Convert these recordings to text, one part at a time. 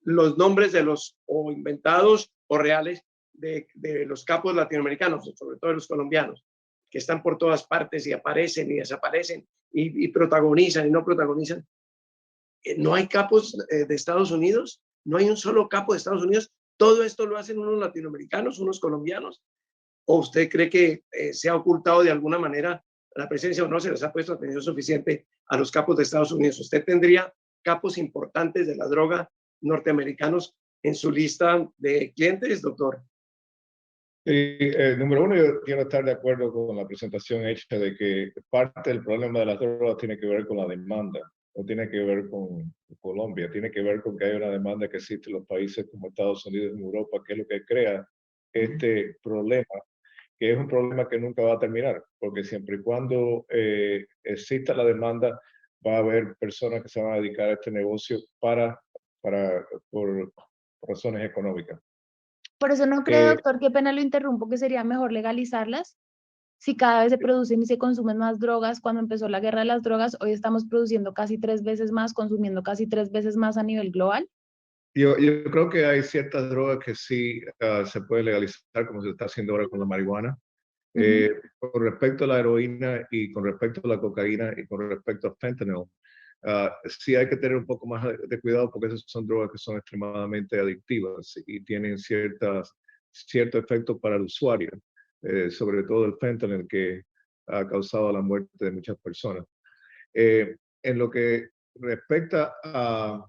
los nombres de los o inventados o reales de los capos latinoamericanos, sobre todo de los colombianos, que están por todas partes y aparecen y desaparecen y protagonizan y no protagonizan. No hay capos de Estados Unidos, no hay un solo capo de Estados Unidos. Todo esto lo hacen unos latinoamericanos, unos colombianos. ¿O usted cree que se ha ocultado de alguna manera la presencia o no se les ha puesto atención suficiente a los capos de Estados Unidos? ¿Usted tendría capos importantes de la droga norteamericanos en su lista de clientes, doctor? Número uno, yo quiero estar de acuerdo con la presentación hecha de que parte del problema de las drogas tiene que ver con la demanda, no tiene que ver con Colombia, tiene que ver con que hay una demanda que existe en los países como Estados Unidos y Europa, que es lo que crea este problema, que es un problema que nunca va a terminar, porque siempre y cuando exista la demanda, va a haber personas que se van a dedicar a este negocio por razones económicas. Por eso no cree, doctor, qué pena lo interrumpo, que sería mejor legalizarlas. Si cada vez se producen y se consumen más drogas, cuando empezó la guerra de las drogas, hoy estamos produciendo casi 3 veces más, consumiendo casi 3 veces más a nivel global. Yo creo que hay ciertas drogas que sí se puede legalizar, como se está haciendo ahora con la marihuana. Con respecto a la heroína y con respecto a la cocaína y con respecto al fentanyl, sí hay que tener un poco más de cuidado porque esas son drogas que son extremadamente adictivas y tienen cierto efecto para el usuario, sobre todo el fentanyl que ha causado la muerte de muchas personas. En lo que respecta a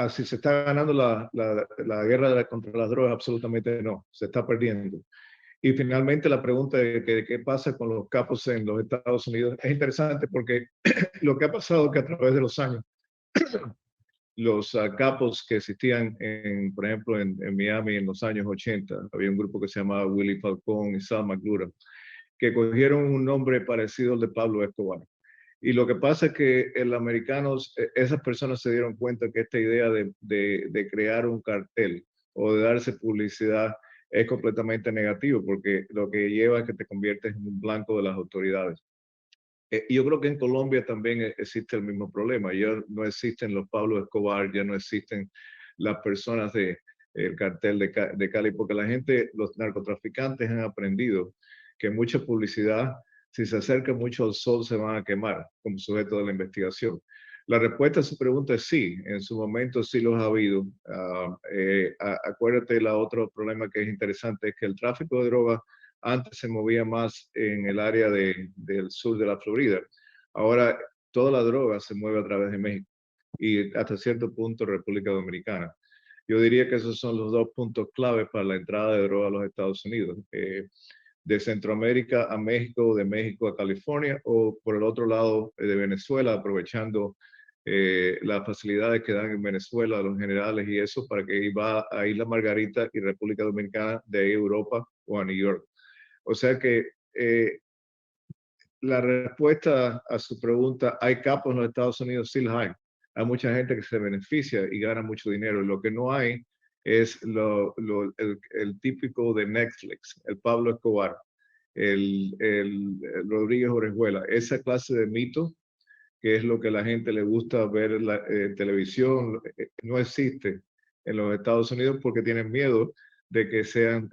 si se está ganando la guerra contra las drogas, absolutamente no, se está perdiendo. Y finalmente la pregunta de qué pasa con los capos en los Estados Unidos es interesante porque lo que ha pasado es que a través de los años, los capos que existían, por ejemplo, en Miami en los años 80, había un grupo que se llamaba Willie Falcón y Sal McLure, que cogieron un nombre parecido al de Pablo Escobar. Y lo que pasa es que los americanos, esas personas se dieron cuenta que esta idea de crear un cartel o de darse publicidad es completamente negativo porque lo que lleva es que te conviertes en un blanco de las autoridades. Yo creo que en Colombia también existe el mismo problema. Ya no existen los Pablo Escobar, ya no existen las personas del cartel de Cali, porque la gente, los narcotraficantes han aprendido que mucha publicidad, si se acerca mucho al sol, se van a quemar como sujeto de la investigación. La respuesta a su pregunta es sí, en su momento sí los ha habido. Acuérdate, el otro problema que es interesante es que el tráfico de drogas antes se movía más en el área del sur de la Florida. Ahora toda la droga se mueve a través de México y hasta cierto punto República Dominicana. Yo diría que esos son los dos puntos clave para la entrada de droga a los Estados Unidos. De Centroamérica a México, de México a California, o por el otro lado de Venezuela, aprovechando las facilidades que dan en Venezuela los generales y eso, para que va a Isla Margarita y República Dominicana, de ahí Europa o a New York. O sea que la respuesta a su pregunta, ¿hay capos en los Estados Unidos? Sí, los hay. Hay mucha gente que se beneficia y gana mucho dinero. Lo que no hay es el típico de Netflix, el Pablo Escobar, el Rodríguez Orejuela, esa clase de mito, que es lo que a la gente le gusta ver en televisión, no existe en los Estados Unidos porque tienen miedo de que sean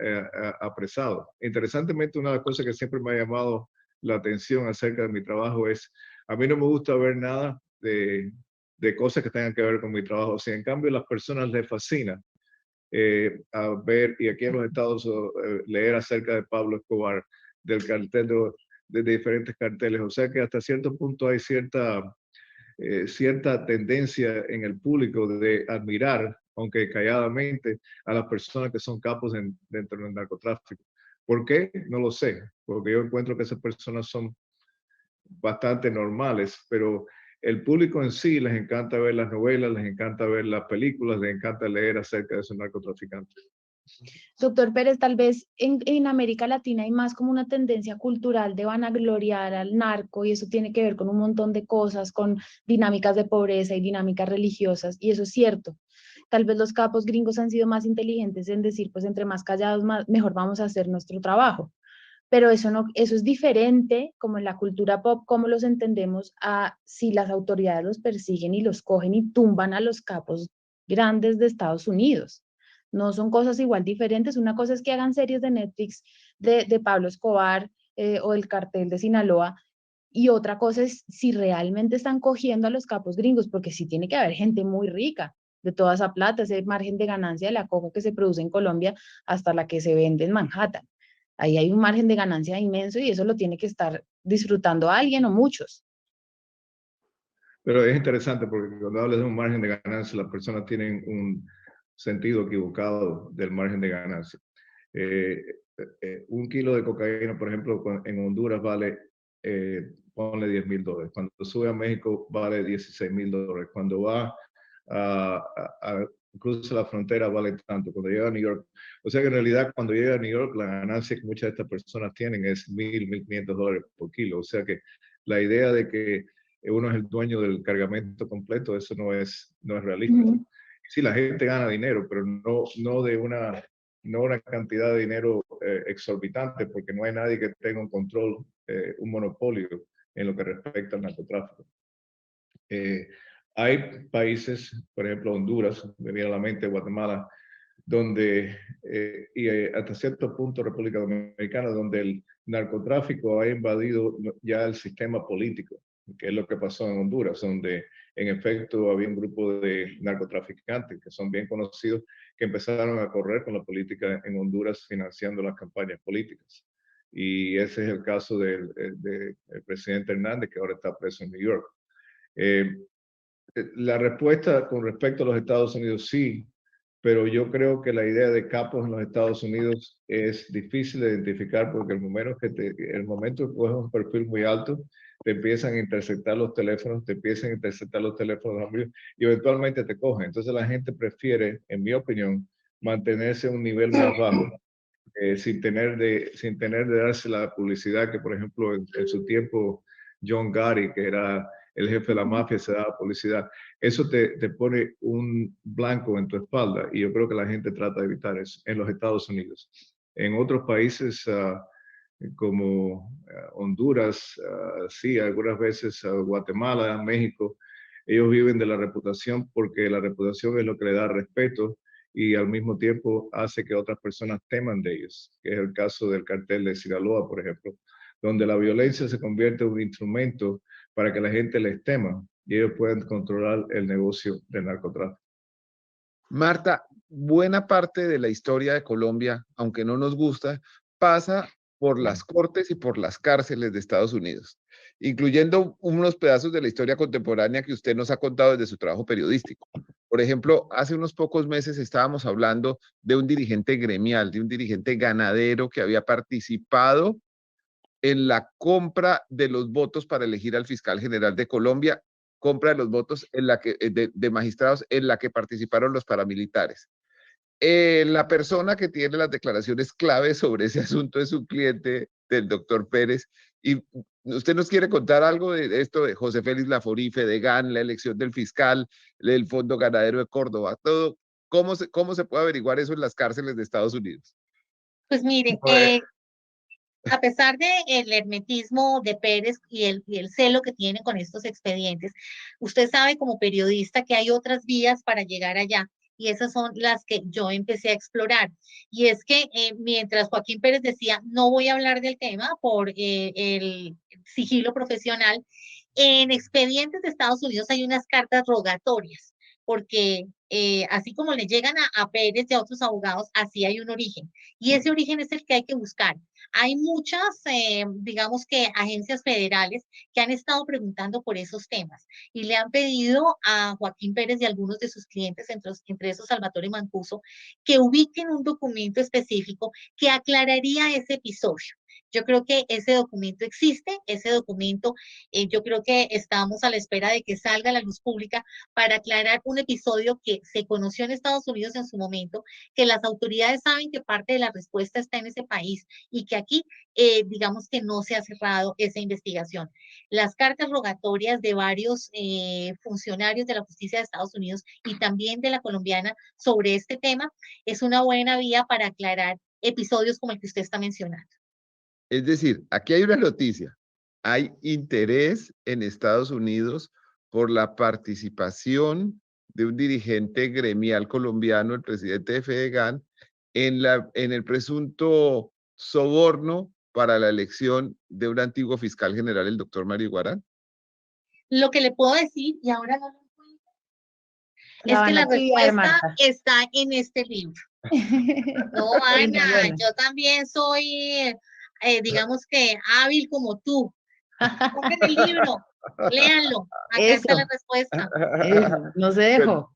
apresados. Interesantemente, una de las cosas que siempre me ha llamado la atención acerca de mi trabajo es, a mí no me gusta ver nada de cosas que tengan que ver con mi trabajo. O sea, en cambio, a las personas les fascina a ver, y aquí en los Estados leer acerca de Pablo Escobar, del cartel de diferentes carteles. O sea que hasta cierto punto hay cierta tendencia en el público de admirar, aunque calladamente, a las personas que son capos dentro del narcotráfico. ¿Por qué? No lo sé, porque yo encuentro que esas personas son bastante normales, pero el público en sí les encanta ver las novelas, les encanta ver las películas, les encanta leer acerca de esos narcotraficantes. Doctor Pérez, tal vez en América Latina hay más como una tendencia cultural de vanagloriar al narco y eso tiene que ver con un montón de cosas, con dinámicas de pobreza y dinámicas religiosas, y eso es cierto. Tal vez los capos gringos han sido más inteligentes en decir, pues entre más callados, mejor vamos a hacer nuestro trabajo. Pero eso, no, eso es diferente, como en la cultura pop, como los entendemos, a si las autoridades los persiguen y los cogen y tumban a los capos grandes de Estados Unidos. No son cosas igual diferentes. Una cosa es que hagan series de Netflix de Pablo Escobar o el cartel de Sinaloa, y otra cosa es si realmente están cogiendo a los capos gringos, porque sí tiene que haber gente muy rica de toda esa plata, ese margen de ganancia de la coca que se produce en Colombia hasta la que se vende en Manhattan. Ahí hay un margen de ganancia inmenso y eso lo tiene que estar disfrutando alguien o muchos. Pero es interesante porque cuando hablas de un margen de ganancia, las personas tienen un sentido equivocado del margen de ganancia. Un kilo de cocaína, por ejemplo, en Honduras vale, ponle $10,000. Cuando sube a México vale $16,000. Cuando va cruza la frontera vale tanto. Cuando llega a New York, o sea que en realidad cuando llega a New York la ganancia que muchas de estas personas tienen es $1,500 por kilo. O sea que la idea de que uno es el dueño del cargamento completo, eso no es realista. Sí, la gente gana dinero, pero no de una cantidad de dinero exorbitante, porque no hay nadie que tenga un control, un monopolio en lo que respecta al narcotráfico. Hay países, por ejemplo Honduras, me viene a la mente Guatemala, donde, y hasta cierto punto República Dominicana, donde el narcotráfico ha invadido ya el sistema político, que es lo que pasó en Honduras, donde en efecto había un grupo de narcotraficantes que son bien conocidos, que empezaron a correr con la política en Honduras financiando las campañas políticas. Y ese es el caso del presidente Hernández, que ahora está preso en New York. La respuesta con respecto a los Estados Unidos, sí, pero yo creo que la idea de capos en los Estados Unidos es difícil de identificar porque el momento que coges un perfil muy alto, te empiezan a interceptar los teléfonos, amigos, y eventualmente te cogen. Entonces la gente prefiere, en mi opinión, mantenerse a un nivel más bajo, sin tener de darse la publicidad que, por ejemplo, en su tiempo, John Gotti, que era el jefe de la mafia, se daba publicidad. Eso te pone un blanco en tu espalda y yo creo que la gente trata de evitar eso en los Estados Unidos. En otros países como Honduras, sí, algunas veces Guatemala, México, ellos viven de la reputación porque la reputación es lo que le da respeto y al mismo tiempo hace que otras personas teman de ellos, que es el caso del cartel de Sinaloa, por ejemplo, donde la violencia se convierte en un instrumento para que la gente les tema y ellos puedan controlar el negocio del narcotráfico. Marta, buena parte de la historia de Colombia, aunque no nos gusta, pasa por las cortes y por las cárceles de Estados Unidos, incluyendo unos pedazos de la historia contemporánea que usted nos ha contado desde su trabajo periodístico. Por ejemplo, hace unos pocos meses estábamos hablando de un dirigente gremial, de un dirigente ganadero que había participado en la compra de los votos para elegir al fiscal general de Colombia, compra de los votos en la que, de magistrados en la que participaron los paramilitares. La persona que tiene las declaraciones clave sobre ese asunto es un cliente del doctor Pérez. Y usted nos quiere contar algo de esto de José Félix Laforí, Fedegan, la elección del fiscal, el Fondo Ganadero de Córdoba, todo. ¿Cómo se puede averiguar eso en las cárceles de Estados Unidos? Pues mire, a pesar del hermetismo de Pérez y el celo que tiene con estos expedientes, usted sabe como periodista que hay otras vías para llegar allá y esas son las que yo empecé a explorar. Y es que mientras Joaquín Pérez decía, no voy a hablar del tema por el sigilo profesional, en expedientes de Estados Unidos hay unas cartas rogatorias, porque así como le llegan a Pérez y a otros abogados, así hay un origen. Y ese origen es el que hay que buscar. Hay muchas, digamos que agencias federales que han estado preguntando por esos temas y le han pedido a Joaquín Pérez y a algunos de sus clientes, entre esos Salvatore Mancuso, que ubiquen un documento específico que aclararía ese episodio. Yo creo que ese documento existe, ese documento, yo creo que estamos a la espera de que salga a la luz pública para aclarar un episodio que se conoció en Estados Unidos en su momento, que las autoridades saben que parte de la respuesta está en ese país y que aquí, digamos que no se ha cerrado esa investigación. Las cartas rogatorias de varios funcionarios de la justicia de Estados Unidos y también de la colombiana sobre este tema es una buena vía para aclarar episodios como el que usted está mencionando. Es decir, aquí hay una noticia. Hay interés en Estados Unidos por la participación de un dirigente gremial colombiano, el presidente de Fedegan, en el presunto soborno para la elección de un antiguo fiscal general, el doctor Mario Iguarán? Lo que le puedo decir, y ahora no lo encuentro, La es que van a la archivar, respuesta Marta. está en este libro. No, Bueno, Ana, bueno. yo también soy, digamos que hábil como tú. Compren el libro, léanlo. Acá está la Eso, respuesta. eso, no se dejó.